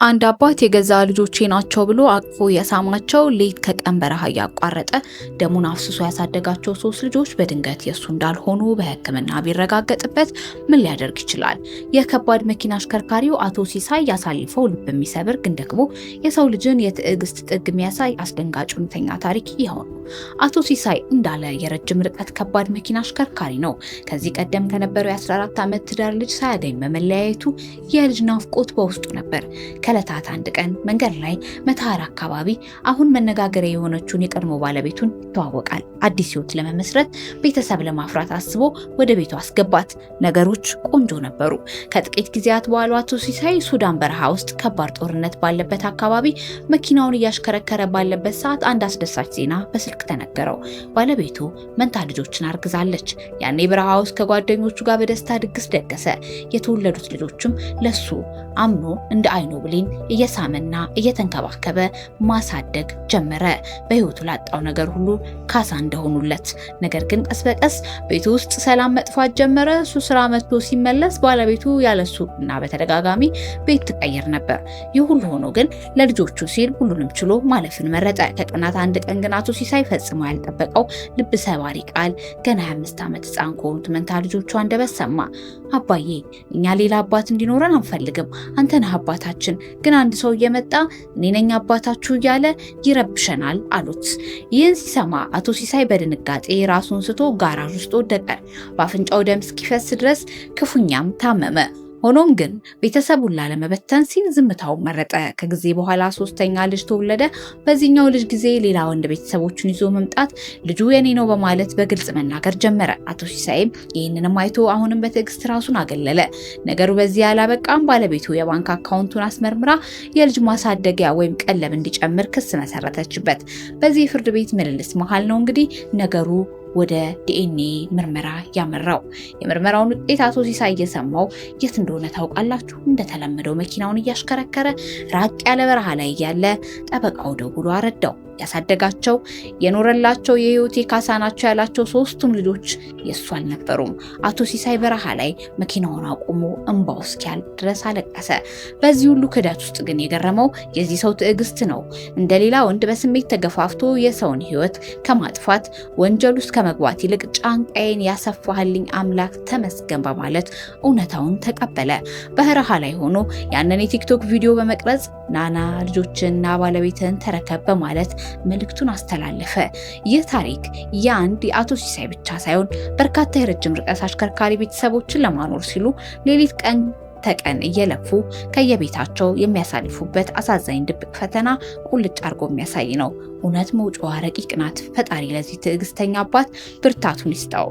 አንድ አባት የገዛ ልጆቼ ናቸው ብሎ አቅፎ የሳማቸው ሌት ከቀን በረሃ ያቋረጠ ደሙን አፍስሶ ያሳደጋቸው 3 ልጆች በድንገት የሱ እንዳልሆኑ በሕክምና ቢረጋገጥበት ምን ሊያደርግ ይችላል? የከባድ መኪና አሽከርካሪው አቶ ሲሳይ ያሳልፈው ልብ የሚሰብር ግን ደግሞ የሰው ልጅን የትዕግስት ጥግ የሚያሳይ አስደንጋጭ እውነተኛ ታሪክ ይኸው ነው። አቶ ሲሳይ እንዳለ የረጅም ርቀት ከባድ መኪና አሽከርካሪ ነው። ከዚህ ቀደም ከነበረው የ14 ዓመት ትዳር ልጅ ሳያገኝ በመለያየቱ የልጅ ናፍቆት በውስጡ ነበር። ከለታት አንድ ቀን መንገድ ላይ መታራ አካባቢ አሁን መነጋገሪያ የሆነችውን የቀድሞ ባለቤቱን ይተዋወቃል። አዲስ ህይወት ለመመስረት ቤተሰብ ለማፍራት አስቦ ወደ ቤቱ አስገባት። ነገሮች ቆንጆ ነበሩ። ከጥቂት ጊዜያት በኋላ አቶ ሲሳይ ሱዳን በረሃ ውስጥ ከባድ ጦርነት ባለበት አካባቢ መኪናውን እያሽከረከረ ባለበት ሰዓት አንድ አስደሳች ዜና በስልክ ተነገረው። ባለቤቱ መንታ ልጆችን አርግዛለች። ያኔ በረሃ ውስጥ ከጓደኞቹ ጋር በደስታ ድግስ ደገሰ። የተወለዱት ልጆችም ለሱ አምኖ እንደ አይኑ ብሌን እየሳመና እየተንከባከበ ማሳደግ ጀመረ። በህይወቱ ላጣው ነገር ሁሉ ካሳ እንደሆኑለት። ነገር ግን ቀስ በቀስ ቤቱ ውስጥ ሰላም መጥፋት ጀመረ። እሱ ስራ መጥቶ ሲመለስ ባለቤቱ ያለሱ እና በተደጋጋሚ ቤት ትቀየር ነበር። ይህ ሁሉ ሆኖ ግን ለልጆቹ ሲል ሁሉንም ችሎ ማለፍን መረጠ። ከቀናት አንድ ቀን ግን አቶ ሲሳይ ፈጽሞ ያልጠበቀው ልብ ሰባሪ ቃል ገና 25 ዓመት ህፃን ከሆኑት መንታ ልጆቹ አንደበት ሰማ። አባዬ፣ እኛ ሌላ አባት እንዲኖረን አንፈልግም። አንተ ነህ አባታችን። ግን አንድ ሰው እየመጣ እኔ ነኝ አባታችሁ እያለ ይረብሸናል አሉት። ይህን ሲሰማ አቶ ሲሳይ በድንጋጤ ራሱን ስቶ ጋራዥ ውስጥ ወደቀ። በአፍንጫው ደም እስኪፈስ ድረስ ክፉኛም ታመመ። ሆኖም ግን ቤተሰቡን ላለመበተን ሲል ዝምታውን መረጠ። ከጊዜ በኋላ 3ኛ ልጅ ተወለደ። በዚህኛው ልጅ ጊዜ ሌላ ወንድ ቤተሰቦቹን ይዞ መምጣት ልጁ የኔ ነው በማለት በግልጽ መናገር ጀመረ። አቶ ሲሳይም ይህንንም አይቶ አሁንም በትዕግስት ራሱን አገለለ። ነገሩ በዚህ ያላበቃም። ባለቤቱ የባንክ አካውንቱን አስመርምራ የልጅ ማሳደጊያ ወይም ቀለብ እንዲጨምር ክስ መሰረተችበት። በዚህ ፍርድ ቤት ምልልስ መሃል ነው እንግዲህ ነገሩ ወደ ዲኤንኤ ምርመራ ያመራው። የምርመራውን ውጤት አቶ ሲሳይ እየሰማው የት እንደሆነ ታውቃላችሁ? እንደተለመደው መኪናውን እያሽከረከረ ራቅ ያለ በረሃ ላይ እያለ ጠበቃው ደውሎ አረዳው። ያሳደጋቸው የኖረላቸው የህይወት ካሳ ናቸው ያላቸው 3ቱም ልጆች የሱ አልነበሩም። አቶ ሲሳይ በረሃ ላይ መኪናውን አቁሞ እንባው እስኪያልቅ ድረስ አለቀሰ። በዚህ ሁሉ ክደት ውስጥ ግን የገረመው የዚህ ሰው ትዕግስት ነው። እንደሌላ ወንድ በስሜት ተገፋፍቶ የሰውን ህይወት ከማጥፋት ወንጀል ውስጥ ከመግባት ይልቅ ጫንቃዬን ያሰፋህልኝ አምላክ ተመስገን በማለት እውነታውን ተቀበለ። በረሃ ላይ ሆኖ ያንን የቲክቶክ ቪዲዮ በመቅረጽ ናና ልጆችንና ባለቤትን ተረከብ በማለት መልእክቱን አስተላለፈ። ይህ ታሪክ የአንድ የአቶ ሲሳይ ብቻ ሳይሆን በርካታ የረጅም ርቀት አሽከርካሪ ቤተሰቦችን ለማኖር ሲሉ ሌሊት ቀን ተቀን እየለፉ ከየቤታቸው የሚያሳልፉበት አሳዛኝ ድብቅ ፈተና ቁልጭ አርጎ የሚያሳይ ነው። እውነት መውጫዋ ረቂቅ ናት። ፈጣሪ ለዚህ ትዕግስተኛ አባት ብርታቱን ይስጠው።